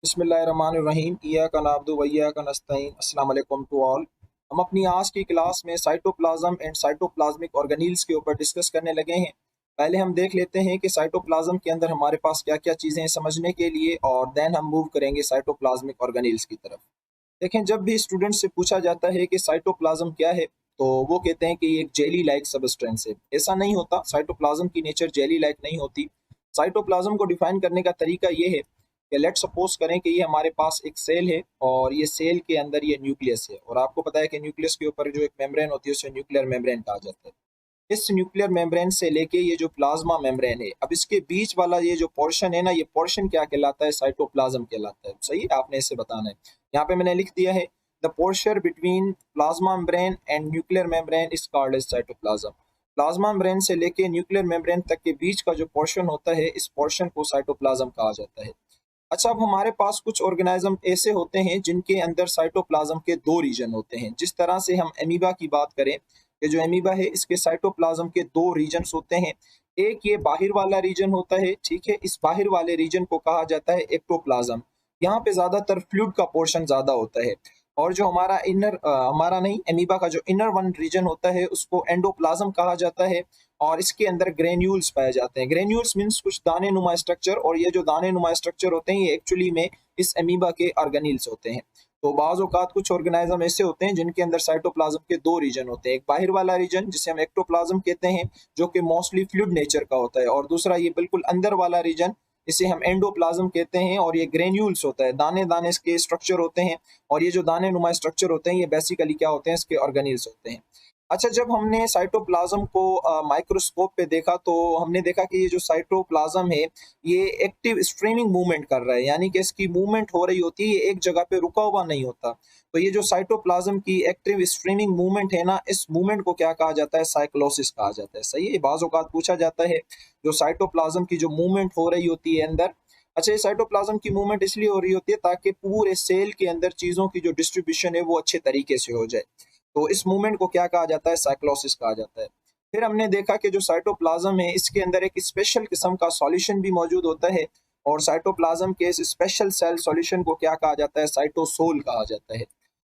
बिस्मिल्लाहिर्रहमानिर्रहीम इय्याका नअब्दु व इय्याका नस्तईन। अस्सलाम वालेकुम टू ऑल। हम अपनी आज की क्लास में साइटोप्लाज्म एंड साइटोप्लाज्मिक ऑर्गेनील्स के ऊपर डिस्कस करने लगे हैं। पहले हम देख लेते हैं कि साइटोप्लाज्म के अंदर हमारे पास क्या क्या चीज़ें हैं समझने के लिए, और देन हम मूव करेंगे साइटोप्लाज्मिक ऑर्गेनील्स की तरफ। देखें, जब भी स्टूडेंट से पूछा जाता है कि साइटोप्लाज्म क्या है, तो वो कहते हैं कि ये एक जेली लाइक सबस्टेंस है। ऐसा नहीं होता, साइटोप्लाज्म की नेचर जेली लाइक नहीं होती। साइटोप्लाज्म को डिफाइन करने का तरीका ये है कि लेट सपोज करें कि ये हमारे पास एक सेल है और ये सेल के अंदर ये न्यूक्लियस है, और आपको पता है कि न्यूक्लियस के ऊपर जो एक मेम्ब्रेन होती है उसे न्यूक्लियर मेम्ब्रेन कहा जाता है। इस न्यूक्लियर मेम्ब्रेन से लेके ये जो प्लाज्मा मेम्ब्रेन है, अब इसके बीच वाला ये जो पोर्शन है ना, ये पोर्शन क्या कहलाता है? साइटोप्लाज्म कहलाता है। सही है, आपने इसे बताना है। यहाँ पे मैंने लिख दिया है, the portion between plasma membrane and nuclear membrane is called as cytoplasm. Plasma membrane से लेके न्यूक्लियर मेम्ब्रेन तक के बीच का जो पोर्शन होता है, इस पोर्शन को साइटोप्लाज्म कहा जाता है। अच्छा, अब हमारे पास कुछ ऑर्गेनिज्म ऐसे होते हैं जिनके अंदर साइटोप्लाज्म के दो रीजन होते हैं। जिस तरह से हम एमीबा की बात करें, ये जो एमीबा है इसके साइटोप्लाज्म के दो रीजन्स होते हैं। एक ये बाहर वाला रीजन होता है, ठीक है, इस बाहर वाले रीजन को कहा जाता है एक्टोप्लाज्म। यहाँ पे ज्यादातर फ्लूइड का पोर्शन ज्यादा होता है। और जो हमारा हमारा नहीं, एमीबा का जो इनर वन रीजन होता है उसको एंडोप्लाज्म कहा जाता है। और इसके अंदर ग्रेन्यूल्स पाए जाते हैं। ग्रेन्यूल्स मीन्स कुछ दाने नुमा स्ट्रक्चर, और ये जो दाने नुमा स्ट्रक्चर होते हैं ये एक्चुअली में इस एमीबा के ऑर्गेनील्स होते हैं। तो बाज़ औक़ात कुछ ऑर्गेनिज्म ऐसे होते हैं जिनके अंदर साइटोप्लाज्म के दो रीजन होते हैं। एक बाहर वाला रीजन जिसे हम एक्टोप्लाज्म कहते हैं, जो कि मोस्टली फ्लूइड नेचर का होता है, और दूसरा ये बिल्कुल अंदर वाला रीजन इसे हम एंडोप्लाज्म कहते हैं, और ये ग्रेन्यूल्स होता है, दाने दाने इसके स्ट्रक्चर होते हैं। और ये जो दाने नुमा स्ट्रक्चर होते हैं ये बेसिकली क्या होते हैं? इसके ऑर्गेनील्स होते हैं। अच्छा, जब हमने साइटोप्लाज्म को माइक्रोस्कोप पे देखा तो हमने देखा कि ये जो साइटोप्लाज्म है ये एक्टिव स्ट्रीमिंग मूवमेंट कर रहा है, यानी कि इसकी मूवमेंट हो रही होती है, ये एक जगह पे रुका हुआ नहीं होता। तो ये जो साइटोप्लाज्म की एक्टिव स्ट्रीमिंग मूवमेंट है ना, इस मूवमेंट को क्या कहा जाता है? साइक्लोसिस कहा जाता है। सही है, बाज़ औक़ात पूछा जाता है जो साइटोप्लाज्म की जो मूवमेंट हो रही होती है अंदर। अच्छा, ये साइटोप्लाज्म की मूवमेंट इसलिए हो रही होती है ताकि पूरे सेल के अंदर चीज़ों की जो डिस्ट्रीब्यूशन है वो अच्छे तरीके से हो जाए। तो इस मूवमेंट को क्या कहा जाता है? साइक्लोसिस कहा जाता है। फिर हमने देखा कि जो साइटोप्लाज्म है इसके अंदर एक स्पेशल किस्म का सॉल्यूशन भी मौजूद होता है, और साइटोप्लाज्म के इस स्पेशल सेल सॉल्यूशन को क्या कहा जाता है? साइटोसोल कहा जाता है।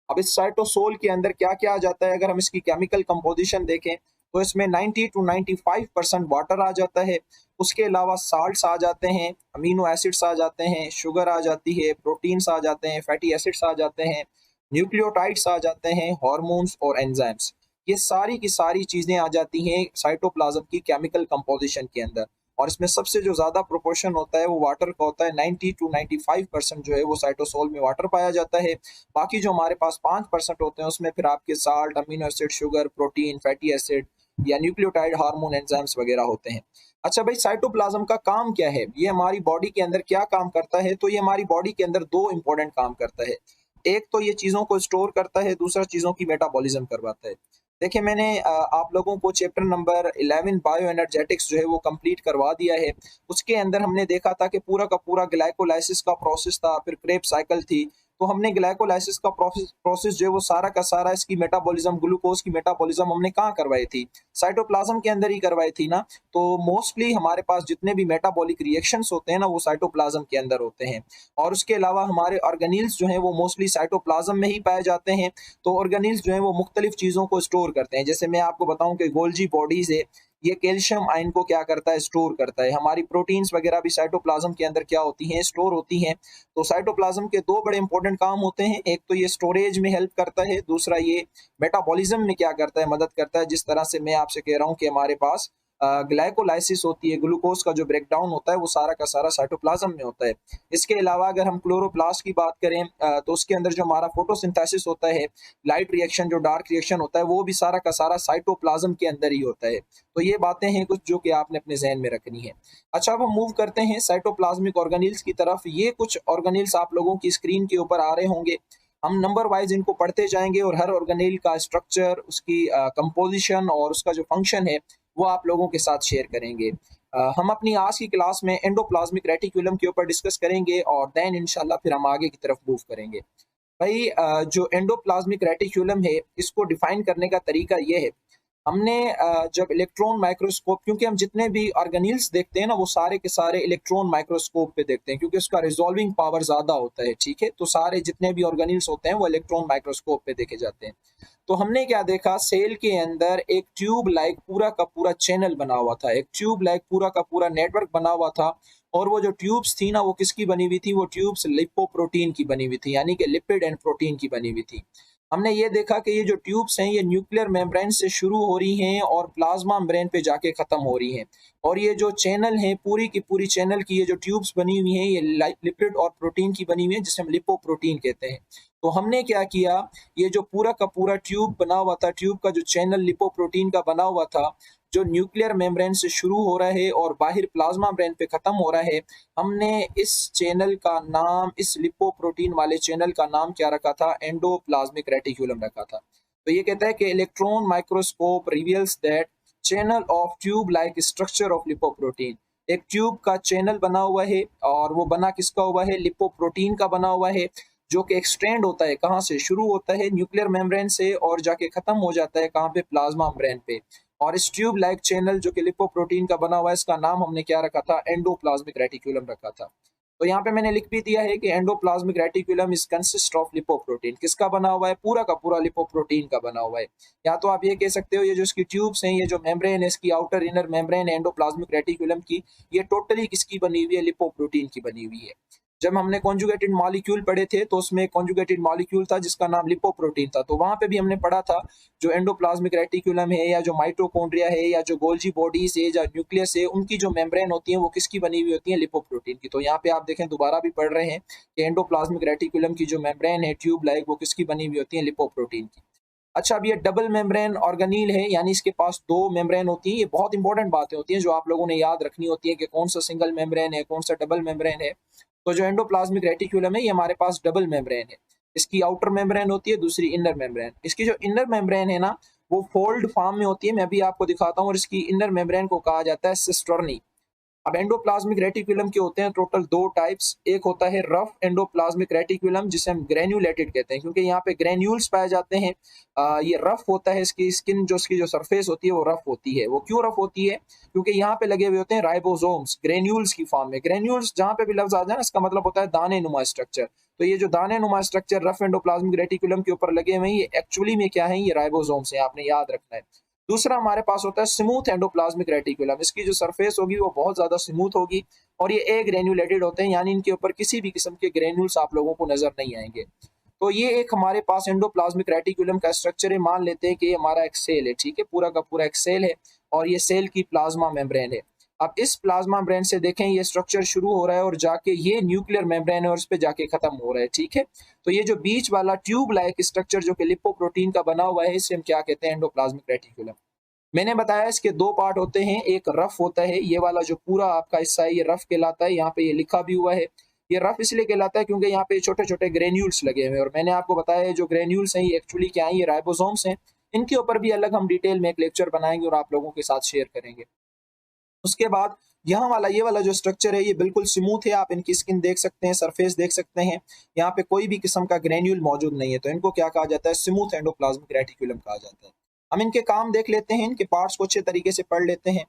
अब इस साइटोसोल के अंदर क्या क्या आ जाता है? अगर हम इसकी केमिकल कंपोजिशन देखें तो इसमें 90 टू 95% वाटर आ जाता है। उसके अलावा साल्ट्स आ जाते हैं, अमीनो एसिड्स आ जाते हैं, शुगर आ जाती है, प्रोटीन्स आ जाते हैं, फैटी एसिड्स आ जाते हैं, न्यूक्लियोटाइड्स आ जाते हैं, हार्मोन्स और एंजाइम्स। ये सारी की सारी चीज़ें आ जाती हैं साइटोप्लाज्म की केमिकल कंपोजिशन के अंदर। और इसमें सबसे जो ज़्यादा प्रोपोर्शन होता है वो वाटर का होता है। 90 टू 95% जो है वो साइटोसोल में वाटर पाया जाता है। बाकी जो हमारे पास 5% होते हैं उसमें फिर आपके salt, amino acid, sugar, protein, fatty acid या न्यूक्लियोटाइड, हार्मोन, एंजाइम्स वगैरह होते हैं। अच्छा भाई, साइटोप्लाज्म का काम क्या है? ये हमारी बॉडी के अंदर क्या काम करता है? तो ये हमारी बॉडी के अंदर दो इंपॉर्टेंट काम करता है। एक तो ये चीज़ों को स्टोर करता है, दूसरा चीज़ों की मेटाबॉलिज्म करवाता है। देखिए, मैंने आप लोगों को चैप्टर नंबर 11 बायो एनर्जेटिक्स जो है वो कंप्लीट करवा दिया है। उसके अंदर हमने देखा था कि पूरा का पूरा ग्लाइकोलाइसिस का प्रोसेस था, फिर क्रेब साइकिल थी। तो हमने ग्लाइकोलाइसिस का प्रोसेस जो है वो सारा का सारा इसकी मेटाबॉलिज्म, ग्लूकोज की मेटाबॉलिज्म हमने कहाँ करवाई थी? साइटोप्लाज्म के अंदर ही करवाई थी ना। तो मोस्टली हमारे पास जितने भी मेटाबॉलिक रिएक्शंस होते हैं ना वो साइटोप्लाज्म के अंदर होते हैं। और उसके अलावा हमारे ऑर्गेनील्स जो हैं वो मोस्टली साइटोप्लाज्म में ही पाए जाते हैं। तो ऑर्गेनील्स जो हैं वो मुख्तलिफ चीज़ों को स्टोर करते हैं। जैसे मैं आपको बताऊं कि गोल्जी बॉडीज है, ये कैल्शियम आयन को क्या करता है? स्टोर करता है। हमारी प्रोटीन्स वगैरह भी साइटोप्लाज्म के अंदर क्या होती हैं? स्टोर होती हैं। तो साइटोप्लाज्म के दो बड़े इंपॉर्टेंट काम होते हैं। एक तो ये स्टोरेज में हेल्प करता है, दूसरा ये मेटाबॉलिज्म में क्या करता है? मदद करता है। जिस तरह से मैं आपसे कह रहा हूँ कि हमारे पास ग्लाइकोलाइसिस होती है, ग्लूकोज का जो ब्रेकडाउन होता है वो सारा का सारा साइटोप्लाज्म में होता है। इसके अलावा अगर हम क्लोरोप्लास्ट की बात करें तो उसके अंदर जो हमारा फोटोसिंथेसिस होता है, लाइट रिएक्शन, जो डार्क रिएक्शन होता है, वो भी सारा का सारा साइटोप्लाज्म के अंदर ही होता है। तो ये बातें हैं कुछ जो कि आपने अपने जहन में रखनी है। अच्छा, अब हम मूव करते हैं साइटोप्लाज्मिक ऑर्गेनील्स की तरफ। ये कुछ ऑर्गेनील्स आप लोगों की स्क्रीन के ऊपर आ रहे होंगे। हम नंबर वाइज इनको पढ़ते जाएंगे और हर ऑर्गेनील का स्ट्रक्चर, उसकी कंपोजिशन और उसका जो फंक्शन है वो आप लोगों के साथ शेयर करेंगे। हम अपनी आज की क्लास में एंडोप्लाज्मिक रेटिकुलम के ऊपर डिस्कस करेंगे, और देन इंशाल्लाह फिर हम आगे की तरफ मूव करेंगे। भाई, जो एंडोप्लाज्मिक रेटिकुलम है इसको डिफाइन करने का तरीका ये है। हमने जब इलेक्ट्रॉन माइक्रोस्कोप, क्योंकि हम जितने भी ऑर्गेनील्स देखते हैं ना वो सारे के सारे इलेक्ट्रॉन माइक्रोस्कोप पे देखते हैं, क्योंकि उसका रिजॉल्विंग पावर ज्यादा होता है, ठीक है। तो सारे जितने भी ऑर्गेनील्स होते हैं वो इलेक्ट्रॉन माइक्रोस्कोप पे देखे जाते हैं। तो हमने क्या देखा, सेल के अंदर एक ट्यूब लाइक पूरा का पूरा चैनल बना हुआ था, एक ट्यूब लाइक पूरा का पूरा नेटवर्क बना हुआ था। और वो जो ट्यूब्स थी ना वो किसकी बनी हुई थी, वो ट्यूब्स लिपोप्रोटीन की बनी हुई थी, यानी कि लिपिड एंड प्रोटीन की बनी हुई थी। हमने ये देखा कि ये जो ट्यूब्स हैं ये न्यूक्लियर मेम्ब्रेन से शुरू हो रही हैं और प्लाज्मा मेम्ब्रेन पे जाके खत्म हो रही हैं। और ये जो चैनल है पूरी की पूरी चैनल की ये जो ट्यूब्स बनी हुई हैं ये लिपिड और प्रोटीन की बनी हुई है, जिसे हम लिपोप्रोटीन कहते हैं। तो हमने क्या किया, ये जो पूरा का पूरा ट्यूब बना हुआ था, ट्यूब का जो चैनल लिपोप्रोटीन का बना हुआ था, जो न्यूक्लियर मेम्ब्रेन से शुरू हो रहा है और बाहर प्लाज्मा मेम्ब्रेन पे खत्म हो रहा है, हमने इस चैनल का नाम, इस लिपोप्रोटीन वाले चैनल का नाम क्या रखा था, एंडोप्लाज्मिक रेटिकुलम रखा था। तो ये कहता है कि electron microscope reveals that channel of tube like structure of lipoprotein. एक ट्यूब का चैनल बना हुआ है और वो बना किसका हुआ है, लिपोप्रोटीन का बना हुआ है, जो कि एक्सटेंड होता है, कहाँ से शुरू होता है, न्यूक्लियर मेम्ब्रेन से, और जाके खत्म हो जाता है कहाँ पे, प्लाज्मा मेम्ब्रेन पे। और इस ट्यूब लाइक चैनल जो कि लिपोप्रोटीन का बना हुआ है, इसका नाम हमने क्या रखा था, एंडोप्लाज्मिक रेटिकुलम रखा था। तो यहाँ पे मैंने लिख भी दिया है कि endoplasmic reticulum is consist of lipoprotein. किसका बना हुआ है, पूरा का पूरा लिपोप्रोटीन का बना हुआ है। या तो आप ये कह सकते हो ये जो इसकी ट्यूब्स हैं, ये जो मेम्ब्रेन है, इसकी outer inner membrane endoplasmic reticulum की, ये टोटली किसकी बनी हुई है, लिपोप्रोटीन की बनी हुई है। जब हमने कॉन्जुगेटेड मॉलिक्यूल पढ़े थे तो उसमें कॉन्जुगेटेड मॉलिक्यूल था जिसका नाम लिपोप्रोटीन था, तो वहां पे भी हमने पढ़ा था जो एंडोप्लाज्मिक रेटिकुलम है, या जो माइटोकॉन्ड्रिया है, या जो गोल्जी बॉडीज है, या न्यूक्लियस है, उनकी जो मेम्ब्रेन होती है वो किसकी बनी हुई होती है, लिपोप्रोटीन की। तो यहाँ पे आप देखें, दोबारा भी पढ़ रहे हैं कि एंडोप्लाज्मिक रेटिकुलम की जो मेम्ब्रेन है ट्यूब लाइक, वो किसकी बनी हुई होती है, लिपोप्रोटीन की। अच्छा, अब ये डबल मेम्ब्रेन ऑर्गेनील है, यानी इसके पास दो मेम्ब्रेन होती है। ये बहुत इंपॉर्टेंट बातें होती हैं जो आप लोगों ने याद रखनी होती है कि कौन सा सिंगल मेम्ब्रेन है, कौन सा डबल मेम्ब्रेन है। तो जो एंडोप्लाज्मिक रेटिकुलम है ये हमारे पास डबल मेम्ब्रेन है। इसकी आउटर मेम्ब्रेन होती है, दूसरी इनर मेम्ब्रेन। इसकी जो इनर मेम्ब्रेन है ना वो फोल्ड फॉर्म में होती है, मैं अभी आपको दिखाता हूँ। और इसकी इनर मेम्ब्रेन को कहा जाता है सिस्टर्नी। अब एंडोप्लाज्मिक रेटिकुलम के होते हैं टोटल दो टाइप्स। एक होता है रफ एंडोप्लाज्मिक रेटिकुलम, जिसे हम ग्रेन्यूलेटेड कहते हैं, क्योंकि यहाँ पे ग्रेन्यूल्स पाए जाते हैं। ये रफ होता है, इसकी स्किन जो इसकी जो सरफेस होती है वो रफ होती है। वो क्यों रफ होती है, क्योंकि यहाँ पे लगे हुए होते हैं राइबोसोम्स ग्रेन्यूल्स की फॉर्म में। ग्रेन्यूल्स जहाँ पे भी लफ्ज आ जाए ना, इसका मतलब होता है दाने नुमा स्ट्रक्चर। तो ये जो दाने नुमा स्ट्रक्चर रफ एंडोप्लाज्मिक रेटिकुलम के ऊपर लगे हुए हैं, ये एक्चुअली में क्या है, ये राइबोसोम्स है, आपने याद रखना है। दूसरा हमारे पास होता है स्मूथ एंडोप्लाज्मिक रेटिकुलम। इसकी जो सरफेस होगी वो बहुत ज्यादा स्मूथ होगी और ये ए ग्रेन्यूलेटेड होते हैं, यानी इनके ऊपर किसी भी किस्म के ग्रेन्यूल्स आप लोगों को नजर नहीं आएंगे। तो ये एक हमारे पास एंडोप्लाज्मिक रेटिकुलम का स्ट्रक्चर है। मान लेते हैं कि ये हमारा एक सेल है, ठीक है, पूरा का पूरा एक सेल है और ये सेल की प्लाज्मा मेम्ब्रेन है। अब इस प्लाज्मा मेम्ब्रेन से देखें ये स्ट्रक्चर शुरू हो रहा है और जाके ये न्यूक्लियर मेम्ब्रेन है और इस पे जाके खत्म हो रहा है, ठीक है। तो ये जो बीच वाला ट्यूब लाइक स्ट्रक्चर जो कि लिपोप्रोटीन का बना हुआ है, इसे हम क्या कहते हैं, एंडोप्लाज्मिक रेटिकुलम। मैंने बताया इसके दो पार्ट होते हैं, एक रफ होता है, ये वाला जो पूरा आपका हिस्सा है ये रफ कहलाता है। यहाँ पे ये लिखा भी हुआ है, ये रफ इसलिए कहलाता है क्योंकि यहाँ पे छोटे छोटे ग्रेन्यूल्स लगे हुए हैं। और मैंने आपको बताया जो ग्रेन्यूल्स हैं ये एक्चुअली क्या है, ये राइबोसोम्स हैं। इनके ऊपर भी अलग हम डिटेल में एक लेक्चर बनाएंगे और आप लोगों के साथ शेयर करेंगे। उसके बाद यहाँ वाला ये वाला जो स्ट्रक्चर है ये बिल्कुल स्मूथ है, आप इनकी स्किन देख सकते हैं, सरफेस देख सकते हैं, यहाँ पे कोई भी किस्म का ग्रेन्यूल मौजूद नहीं है। तो इनको क्या कहा जाता है, स्मूथ एंडोप्लाज्मिक रेटिकुलम कहा जाता है। हम इनके काम देख लेते हैं, इनके पार्ट्स को अच्छे तरीके से पढ़ लेते हैं।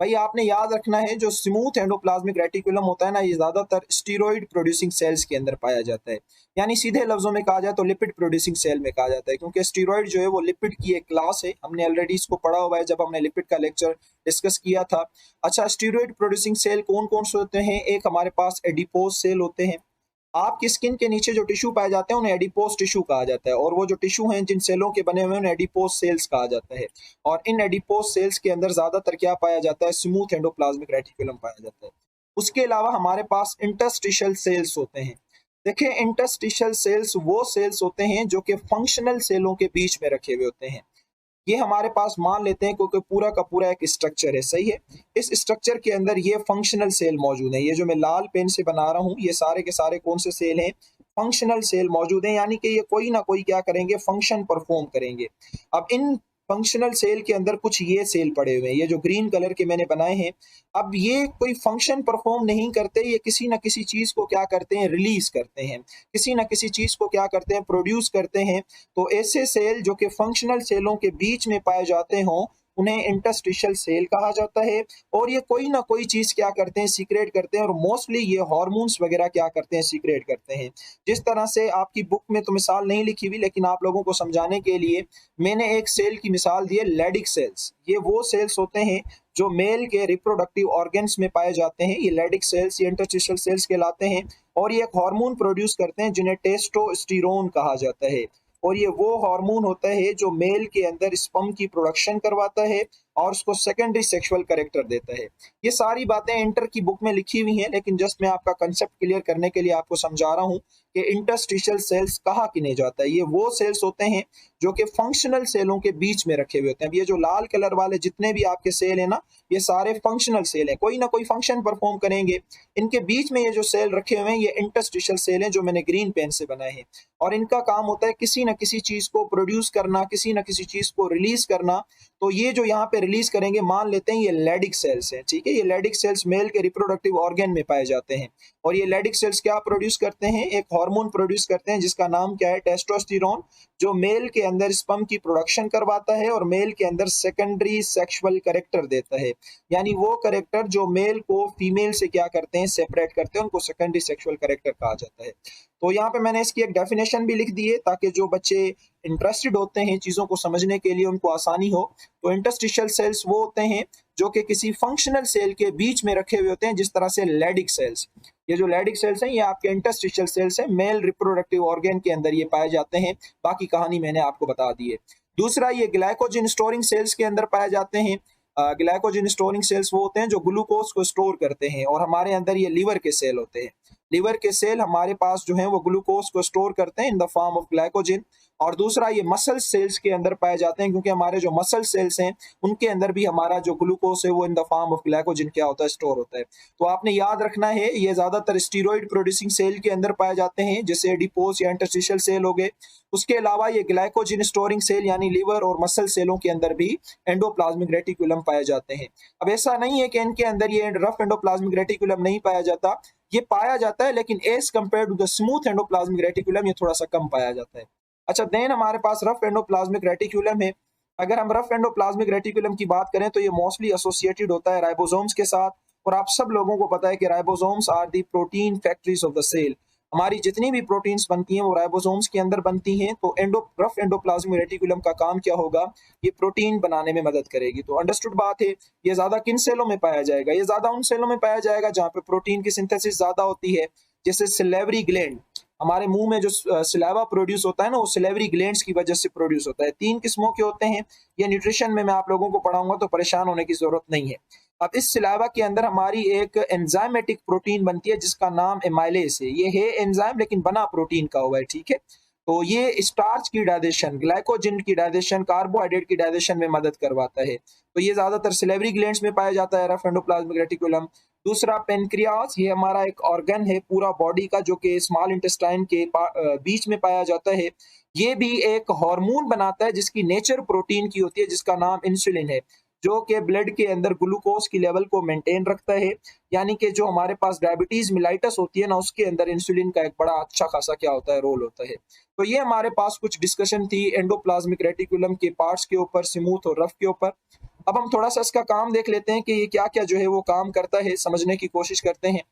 भाई आपने याद रखना है जो स्मूथ एंडोप्लाज्मिक रेटिकुलम होता है ना, ये ज्यादातर स्टीरॉइड प्रोड्यूसिंग सेल्स के अंदर पाया जाता है, यानी सीधे लफ्जों में कहा जाए तो लिपिड प्रोड्यूसिंग सेल में कहा जाता है, क्योंकि स्टीरॉइड जो है वो लिपिड की एक क्लास है। हमने ऑलरेडी इसको पढ़ा हुआ है जब हमने लिपिड का लेक्चर डिस्कस किया था। अच्छा, स्टीरॉइड प्रोड्यूसिंग सेल कौन कौन से होते हैं, एक हमारे पास एडिपोज सेल होते हैं। आपकी स्किन के नीचे जो टिश्यू पाए जाते हैं उन्हें एडिपोज टिश्यू कहा जाता है, और वो जो टिश्यू हैं जिन सेलों के बने हुए हैं उन्हें एडिपोज सेल्स कहा जाता है। और इन एडिपोज सेल्स के अंदर ज्यादातर क्या पाया जाता है, स्मूथ एंडोप्लाज्मिक रेटिकुलम पाया जाता है। उसके अलावा हमारे पास इंटरस्टिशियल सेल्स होते हैं। देखिए, इंटरस्टिशियल सेल्स वो सेल्स होते हैं जो कि फंक्शनल सेलों के बीच में रखे हुए होते हैं। ये हमारे पास मान लेते हैं क्योंकि पूरा का पूरा एक स्ट्रक्चर है, सही है। इस स्ट्रक्चर के अंदर ये फंक्शनल सेल मौजूद है। ये जो मैं लाल पेन से बना रहा हूँ ये सारे के सारे कौन से सेल हैं, फंक्शनल सेल मौजूद हैं, यानी कि ये कोई ना कोई क्या करेंगे, फंक्शन परफॉर्म करेंगे। अब इन फंक्शनल सेल के अंदर कुछ ये सेल पड़े हुए हैं, ये जो ग्रीन कलर के मैंने बनाए हैं। अब ये कोई फंक्शन परफॉर्म नहीं करते, ये किसी ना किसी चीज को क्या करते हैं, रिलीज करते हैं, किसी ना किसी चीज को क्या करते हैं, प्रोड्यूस करते हैं। तो ऐसे सेल जो कि फंक्शनल सेलों के बीच में पाए जाते हों उन्हें इंटरस्टिशियल सेल कहा जाता है। और ये कोई ना कोई चीज क्या करते हैं, सीक्रेट करते हैं, और मोस्टली ये हार्मोन्स वगैरह क्या करते हैं, सीक्रेट करते हैं। जिस तरह से आपकी बुक में तो मिसाल नहीं लिखी हुई, लेकिन आप लोगों को समझाने के लिए मैंने एक सेल की मिसाल दी है, लैडिक सेल्स। ये वो सेल्स होते हैं जो मेल के रिप्रोडक्टिव ऑर्गन्स में पाए जाते हैं। ये लैडिक सेल्स, ये इंटरस्टिशियल सेल्स कहलाते हैं, और ये एक हार्मोन प्रोड्यूस करते हैं जिन्हें टेस्टोस्टेरोन कहा जाता है। और ये वो हार्मोन होता है जो मेल के अंदर स्पर्म की प्रोडक्शन करवाता है और उसको सेकेंडरी सेक्सुअल कैरेक्टर देता है। ये सारी बातें इंटर की बुक में लिखी हुई हैं, लेकिन जस्ट मैं आपका कंसेप्ट क्लियर करने के लिए आपको समझा रहा हूँ कि इंटरस्टिशियल सेल्स कहाँ गिने जाता है। ये वो सेल्स होते हैं जो कि फंक्शनल सेलों के बीच में रखे हुए होते हैं। अब ये जो लाल कलर वाले जितने भी आपके सेल है ना, ये सारे फंक्शनल सेल हैं, कोई ना कोई फंक्शन परफॉर्म करेंगे। इनके बीच में ये जो सेल रखे हुए हैं ये इंटरस्टिशियल सेल हैं, जो मैंने ग्रीन पेन से बनाए हैं। और इनका काम होता है किसी न किसी चीज को प्रोड्यूस करना, किसी न किसी चीज को रिलीज करना। तो ये जो यहाँ पे रिलीज करेंगे, मान लेते हैं ये लैडिक सेल्स हैं, ठीक है। ये लैडिक सेल्स मेल के रिप्रोडक्टिव ऑर्गन में पाए जाते हैं। और ये लैडिक सेल्स क्या प्रोड्यूस करते हैं, एक हार्मोन प्रोड्यूस करते हैं जिसका नाम क्या है, टेस्टोस्टेरोन, जो मेल के अंदर स्पर्म की प्रोडक्शन करवाता है और मेल के अंदर सेकेंडरी सेक्सुअल कैरेक्टर देता है। यानी वो कैरेक्टर जो मेल को फीमेल से क्या करते हैं, सेपरेट करते हैं, उनको सेकेंडरी सेक्सुअल कैरेक्टर कहा जाता है। तो यहाँ पे मैंने इसकी एक डेफिनेशन भी लिख दी है ताकि जो बच्चे इंटरेस्टेड होते हैं चीज़ों को समझने के लिए उनको आसानी हो। तो इंटरस्टिशियल सेल्स वो होते हैं जो कि किसी फंक्शनल सेल के बीच में रखे हुए होते हैं, जिस तरह से लैडिक सेल्स। ये जो लैडिक सेल्स हैं ये आपके इंटरस्टिशियल सेल्स हैं, मेल रिप्रोडक्टिव ऑर्गन के अंदर ये पाए जाते हैं। बाकी कहानी मैंने आपको बता दी है। दूसरा, ये ग्लाइकोजन स्टोरिंग सेल्स के अंदर पाए जाते हैं। ग्लाइकोजन स्टोरिंग सेल्स वो होते हैं जो ग्लूकोज को स्टोर करते हैं, और हमारे अंदर ये लीवर के सेल होते हैं। लीवर के सेल हमारे पास जो है वो ग्लूकोज को स्टोर करते हैं in the form of glycogen. और दूसरा, ये मसल सेल्स के अंदर पाए जाते हैं, क्योंकि हमारे जो मसल सेल्स हैं उनके अंदर भी हमारा जो ग्लूकोज है वो in the form of glycogen क्या होता है, स्टोर होता है। तो आपने याद रखना है ये ज्यादातर स्टीरॉइड प्रोड्यूसिंग सेल के अंदर पाए जाते हैं, जैसे एडिपोज या इंटरस्टिशियल सेल हो गए। उसके अलावा ये ग्लाइकोजन स्टोरिंग सेल यानी लीवर और मसल सेलों के अंदर भी एंडोप्लाज्मिक रेटिकुलम पाए जाते हैं। अब ऐसा नहीं है कि इनके अंदर ये रफ एंडोप्लाज्मिक रेटिकुलम नहीं पाया जाता, ये पाया जाता है, लेकिन as compare to the smooth endoplasmic reticulum ये थोड़ा सा कम पाया जाता है। अच्छा, देन हमारे पास रफ एंडोप्लाज्मिक रेटिकुलम है। अगर हम रफ एंडोप्लाज्मिक रेटिकुलम की बात करें तो ये मोस्टली एसोसिएटेड होता है राइबोसोम्स के साथ। और आप सब लोगों को पता है कि ribosomes are the protein factories of the cell. हमारी जितनी भी प्रोटीन्स बनती हैं वो राइबोसोम्स के अंदर बनती हैं। तो रफ एंडोप्लाज्मिक रेटिकुलम का काम क्या होगा, ये प्रोटीन बनाने में मदद करेगी। तो अंडरस्टूड बात है। ये ज्यादा किन सेलों में पाया जाएगा, ये ज्यादा उन सेलों में पाया जाएगा जहाँ पे प्रोटीन की सिंथेसिस ज्यादा होती है, जैसे सिलेवरी ग्लैंड। हमारे मुंह में जो सिलावा प्रोड्यूस होता है ना, वो सिलेवरी ग्लैंड्स की वजह से प्रोड्यूस होता है। 3 किस्मों के होते हैं। ये न्यूट्रिशन में मैं आप लोगों को पढ़ाऊंगा, तो परेशान होने की जरूरत नहीं है। अब इस सिलावा के अंदर हमारी एक एंजाइमेटिक प्रोटीन बनती है जिसका नाम एमाइलेस है। ये है एंजाइम लेकिन बना प्रोटीन का हुआ है, ठीक है। तो ये स्टार्च की डाइजेशन, ग्लाइकोजन की डाइजेशन, कार्बोहाइड्रेट की डाइजेशन में मदद करवाता है। तो ये ज्यादातर सिलेवरी ग्लैंड्स में पाया जाता है, रफ एंडोप्लाज्मिक रेटिकुलम। दूसरा, पेनक्रियास, ये हमारा एक ऑर्गन है पूरा बॉडी का जो कि स्मॉल इंटेस्टाइन के बीच में पाया जाता है। ये भी एक हार्मोन बनाता है जिसकी नेचर प्रोटीन की होती है, जिसका नाम इंसुलिन है, जो कि ब्लड के अंदर ग्लूकोज की लेवल को मेंटेन रखता है। यानी कि जो हमारे पास डायबिटीज मिलाइटस होती है ना, उसके अंदर इंसुलिन का एक बड़ा अच्छा खासा क्या होता है, रोल होता है। तो ये हमारे पास कुछ डिस्कशन थी एंडोप्लाज्मिक रेटिकुलम के पार्ट्स के ऊपर, स्मूथ और रफ के ऊपर। अब हम थोड़ा सा इसका काम देख लेते हैं कि ये क्या क्या जो है वो काम करता है, समझने की कोशिश करते हैं।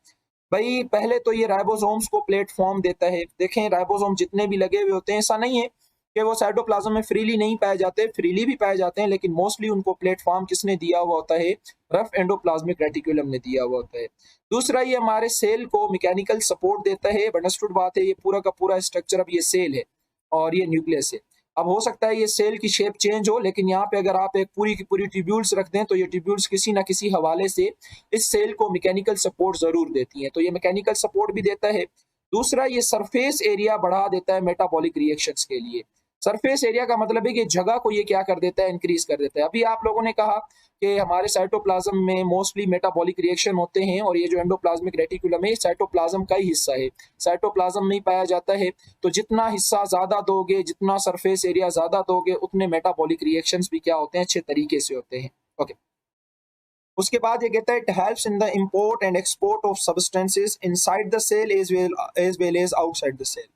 भाई, पहले तो ये राइबोसोम्स को प्लेटफॉर्म देता है। देखें, राइबोसोम जितने भी लगे हुए होते हैं, ऐसा नहीं है कि वो साइटोप्लाज्म में फ्रीली नहीं पाए जाते, फ्रीली भी पाए जाते हैं, लेकिन मोस्टली उनको प्लेटफॉर्म किसने दिया हुआ होता है, रफ एंडोप्लाज्मिक रेटिकुलम ने दिया हुआ होता है। दूसरा, ये हमारे सेल को मैकेनिकल सपोर्ट देता है। अंडरस्टूड बात है। ये पूरा का पूरा स्ट्रक्चर, अब ये सेल है और ये न्यूक्लियस है। अब हो सकता है ये सेल की शेप चेंज हो, लेकिन यहाँ पे अगर आप एक पूरी की पूरी ट्यूब्यूल्स रख दें तो ये ट्यूब्यूल्स किसी ना किसी हवाले से इस सेल को मैकेनिकल सपोर्ट जरूर देती हैं। तो ये मैकेनिकल सपोर्ट भी देता है। दूसरा, ये सरफेस एरिया बढ़ा देता है मेटाबॉलिक रिएक्शंस के लिए। सरफेस एरिया का मतलब है कि जगह को ये क्या कर देता है, इंक्रीज कर देता है। अभी आप लोगों ने कहा कि हमारे साइटोप्लाज्म में मोस्टली मेटाबॉलिक रिएक्शन होते हैं, और ये जो एंडोप्लाज्मिक रेटिकुलम है साइटोप्लाज्म का ही हिस्सा है, साइटोप्लाज्म में ही पाया जाता है। तो जितना हिस्सा ज्यादा दोगे, जितना सरफेस एरिया ज्यादा दोगे, उतने मेटाबॉलिक रिएक्शंस भी क्या होते हैं, अच्छे तरीके से होते हैं। ओके। उसके बाद ये कहता है it helps in the import and export of substances inside the cell as well as outside the cell.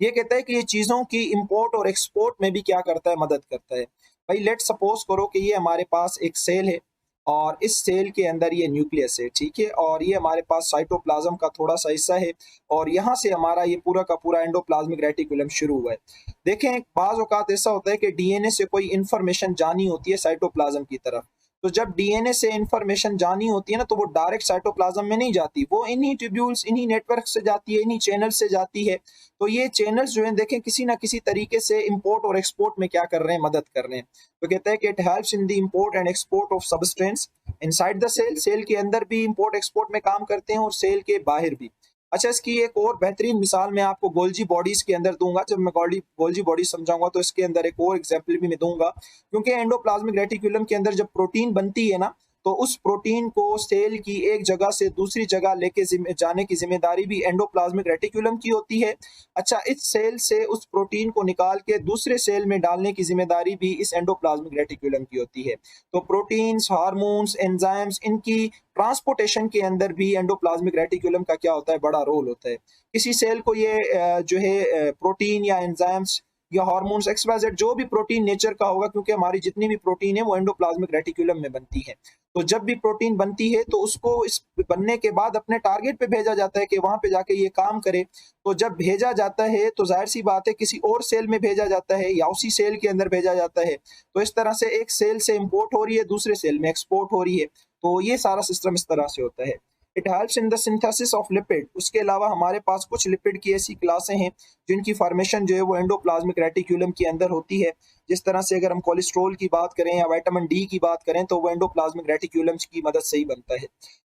ये कहता है कि ये चीजों की इंपोर्ट और एक्सपोर्ट में भी क्या करता है, मदद करता है। भाई लेट सपोज करो कि ये हमारे पास एक सेल है और इस सेल के अंदर ये न्यूक्लियस है, ठीक है, और ये हमारे पास साइटोप्लाज्म का थोड़ा सा हिस्सा है और यहाँ से हमारा ये पूरा का पूरा एंडोप्लाज्मिक रेटिकुलम शुरू हुआ है। देखें बाज औकात ऐसा होता है कि डीएनए से कोई इंफॉर्मेशन जानी होती है साइटोप्लाज्म की तरफ, तो जब डीएनए से इंफॉर्मेशन जानी होती है ना तो वो डायरेक्ट साइटोप्लाज्म में नहीं जाती, वो इन्हीं ट्यूब्यूल्स इन्हीं नेटवर्क से जाती है, इन्हीं चैनल से जाती है। तो ये चैनल्स जो हैं देखें किसी ना किसी तरीके से इंपोर्ट और एक्सपोर्ट में क्या कर रहे हैं, मदद कर रहे हैं। तो कहते हैं कि it helps in the import and export of substance inside the cell, cell के अंदर भी इंपोर्ट एक्सपोर्ट में काम करते हैं और सेल के बाहर भी। अच्छा, इसकी एक और बेहतरीन मिसाल मैं आपको गोल्जी बॉडीज के अंदर दूंगा, जब मैं गोल्जी बॉडीज समझाऊंगा तो इसके अंदर एक और एग्जांपल भी मैं दूंगा, क्योंकि एंडोप्लाज्मिक रेटिकुलम के अंदर जब प्रोटीन बनती है ना तो उस प्रोटीन को सेल की एक जगह से दूसरी जगह लेके जाने की जिम्मेदारी भी एंडोप्लाज्मिक रेटिकुलम की होती है। अच्छा, इस सेल से उस प्रोटीन को निकाल के दूसरे सेल में डालने की जिम्मेदारी भी इस एंडोप्लाज्मिक रेटिकुलम की होती है। तो प्रोटीन्स, हार्मोन्स, एंजाइम्स, इनकी ट्रांसपोर्टेशन के अंदर भी एंडोप्लाज्मिक रेटिकुलम का क्या होता है, बड़ा रोल होता है। किसी सेल को ये जो है प्रोटीन या एंजाइम्स या हार्मोन्स XYZ जो भी प्रोटीन नेचर का होगा, क्योंकि हमारी जितनी भी प्रोटीन है वो एंडोप्लाज्मिक रेटिकुलम में बनती है, तो जब भी प्रोटीन बनती है तो उसको इस बनने के बाद अपने टारगेट पे भेजा जाता है कि वहां पे जाके ये काम करे। तो जब भेजा जाता है तो जाहिर सी बात है किसी और सेल में भेजा जाता है या उसी सेल के अंदर भेजा जाता है। तो इस तरह से एक सेल से इंपोर्ट हो रही है, दूसरे सेल में एक्सपोर्ट हो रही है। तो ये सारा सिस्टम इस तरह से होता है। It helps in the synthesis of lipid. उसके अलावा हमारे पास कुछ लिपिड की ऐसी क्लासें हैं जिनकी फॉर्मेशन जो है वो एंडोप्लाज्मिक रेटिकुलम के अंदर होती है। जिस तरह से अगर हम कोलेस्ट्रॉल की बात करें या विटामिन डी की बात करें तो वो एंडोप्लाज्मिक रेटिकुलम की मदद से ही बनता है।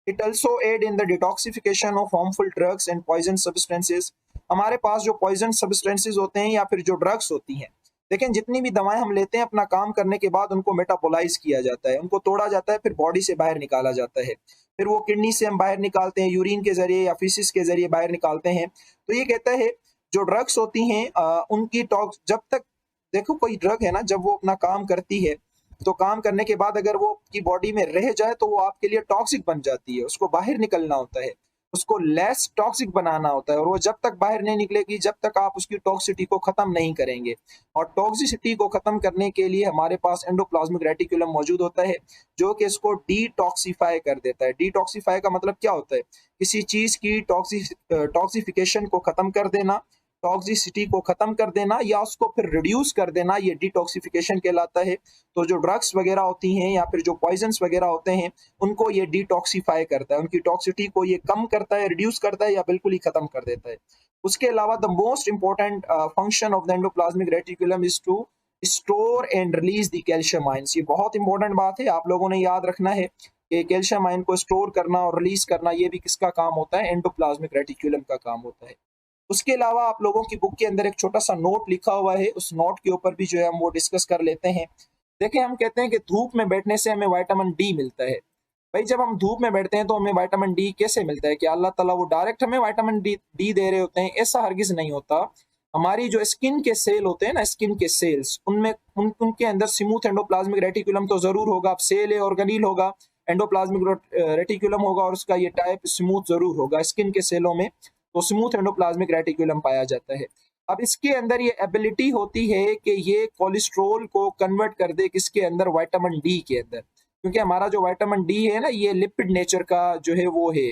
It also aid in the detoxification of harmful drugs and poison substances. हमारे पास जो पॉइजन सब्सटेंसेज होते हैं या फिर जो ड्रग्स होती हैं, लेकिन जितनी भी दवाएं हम लेते हैं अपना काम करने के बाद उनको मेटाबोलाइज किया जाता है, उनको तोड़ा जाता है, फिर बॉडी से बाहर निकाला जाता है, फिर वो किडनी से हम बाहर निकालते हैं, यूरिन के जरिए या फीसिस के जरिए बाहर निकालते हैं। तो ये कहता है जो ड्रग्स होती हैं उनकी टॉक्स जब तक, देखो कोई ड्रग है ना जब वो अपना काम करती है तो काम करने के बाद अगर वो की बॉडी में रह जाए तो वो आपके लिए टॉक्सिक बन जाती है, उसको बाहर निकलना होता है, उसको लेस टॉक्सिक बनाना होता है, और वो जब तक बाहर नहीं निकलेगी जब तक आप उसकी टॉक्सिसिटी को खत्म नहीं करेंगे। और टॉक्सिसिटी को खत्म करने के लिए हमारे पास एंडोप्लाज्मिक रेटिकुलम मौजूद होता है जो कि इसको डिटॉक्सिफाई कर देता है। डिटॉक्सिफाई का मतलब क्या होता है, किसी चीज की टॉक्सिफिकेशन को खत्म कर देना, टॉक्सिसिटी को खत्म कर देना या उसको फिर रिड्यूस कर देना, ये डिटॉक्सिफिकेशन कहलाता है। तो जो ड्रग्स वगैरह होती हैं या फिर जो पॉइजन्स वगैरह होते हैं उनको ये डिटॉक्सिफाई करता है, उनकी टॉक्सिसिटी को ये कम करता है, रिड्यूस करता है या बिल्कुल ही खत्म कर देता है। उसके अलावा the most important function of the endoplasmic reticulum is to store and release the calcium ions. ये बहुत इंपॉर्टेंट बात है, आप लोगों ने याद रखना है कि कैल्शियम आयन को स्टोर करना और रिलीज करना ये भी किसका काम होता है, एंडोप्लाज्मिक रेटिकुलम का काम होता है। उसके अलावा आप लोगों की बुक के अंदर एक छोटा सा नोट लिखा हुआ है, उस नोट के ऊपर भी जो है हम वो डिस्कस कर लेते हैं। देखिए हम कहते हैं कि धूप में बैठने से हमें विटामिन डी मिलता है। भाई जब हम धूप में बैठते हैं तो हमें विटामिन डी कैसे मिलता है, कि अल्लाह ताला वो डायरेक्ट हमें विटामिन डी दे रहे होते हैं? ऐसा हरगिज नहीं होता। हमारी जो स्किन के सेल होते हैं ना, स्किन के सेल्स, उनमें उनके अंदर स्मूथ एंडोप्लाज्मिक रेटिकुलम तो जरूर होगा। अब सेल है ऑर्गेनील होगा, एंडोप्लाज्मिक रेटिकुलम होगा और उसका ये टाइप स्मूथ जरूर होगा। स्किन के सेलों में तो स्मूथ एंडोप्लाज्मिक रेटिकुलम पाया जाता है। अब इसके अंदर ये एबिलिटी होती है कि ये कोलेस्ट्रॉल को कन्वर्ट कर दे किसके अंदर, विटामिन डी के अंदर, क्योंकि हमारा जो विटामिन डी है ना ये लिपिड नेचर का जो है वो है,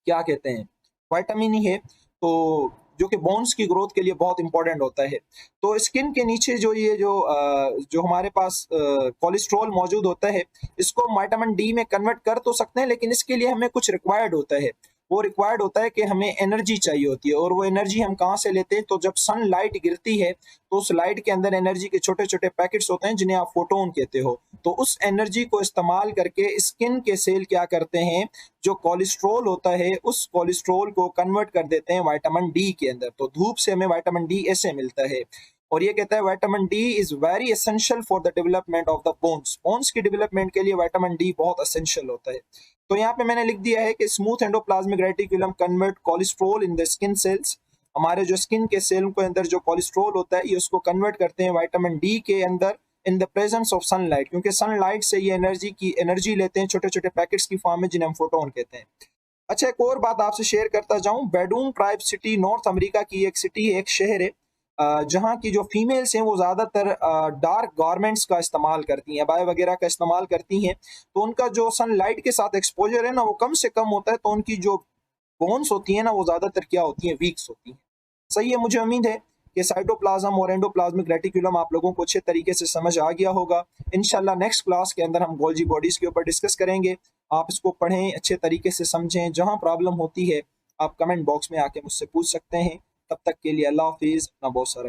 क्या कहते हैं, विटामिन ही है, तो जो कि बोन्स की ग्रोथ के लिए बहुत इंपॉर्टेंट होता है। तो स्किन के नीचे जो ये जो हमारे पास कोलेस्ट्रॉल मौजूद होता है इसको हम विटामिन डी में कन्वर्ट कर तो सकते हैं, लेकिन इसके लिए हमें कुछ रिक्वायर्ड होता है। वो रिक्वायर्ड होता है कि हमें एनर्जी चाहिए होती है, और वो एनर्जी हम कहाँ से लेते हैं, तो जब सनलाइट गिरती है तो उस लाइट के अंदर एनर्जी के छोटे छोटे पैकेट्स होते हैं जिन्हें आप फोटोन कहते हो। तो उस एनर्जी को इस्तेमाल करके स्किन के सेल क्या करते हैं, जो कोलेस्ट्रॉल होता है उस कोलेस्ट्रॉल को कन्वर्ट कर देते हैं विटामिन डी के अंदर। तो धूप से हमें विटामिन डी ऐसे मिलता है। और ये कहता है vitamin D is very essential for the development of the bones. Bones की डेवलपमेंट के लिए विटामिन डी बहुत एसेंशियल होता है। तो यहाँ पे मैंने लिख दिया है कि smooth endoplasmic reticulum convert cholesterol in the skin cells. हमारे जो स्किन के सेल के अंदर जो कोलेस्ट्रॉल होता है ये उसको कन्वर्ट करते हैं विटामिन डी के अंदर in the presence of sunlight, क्योंकि सनलाइट से ये एनर्जी लेते हैं छोटे छोटे पैकेट्स की फॉर्म में जिन्हें हम फोटोन कहते हैं। अच्छा, एक और बात आपसे शेयर करता जाऊं, बेडून ट्राइब सिटी नॉर्थ अमेरिका की एक सिटी है, एक शहर है। जहाँ की जो फीमेल्स हैं वो ज़्यादातर डार्क गारमेंट्स का इस्तेमाल करती हैं, बाय वगैरह का इस्तेमाल करती हैं, तो उनका जो सनलाइट के साथ एक्सपोजर है ना वो कम से कम होता है, तो उनकी जो बोन्स होती हैं ना वो ज़्यादातर क्या होती हैं, वीक्स होती हैं। सही है, मुझे उम्मीद है कि साइटोप्लाज्म और एंडोप्लाज्मिक रेटिकुलम आप लोगों को अच्छे तरीके से समझ आ गया होगा। इंशाल्लाह नेक्स्ट क्लास के अंदर हम गोल्जी बॉडीज़ के ऊपर डिस्कस करेंगे। आप इसको पढ़ें, अच्छे तरीके से समझें, जहाँ प्रॉब्लम होती है आप कमेंट बॉक्स में आके मुझसे पूछ सकते हैं। तब तक के लिए अल्लाह हाफिज़, अपना बहुत सारा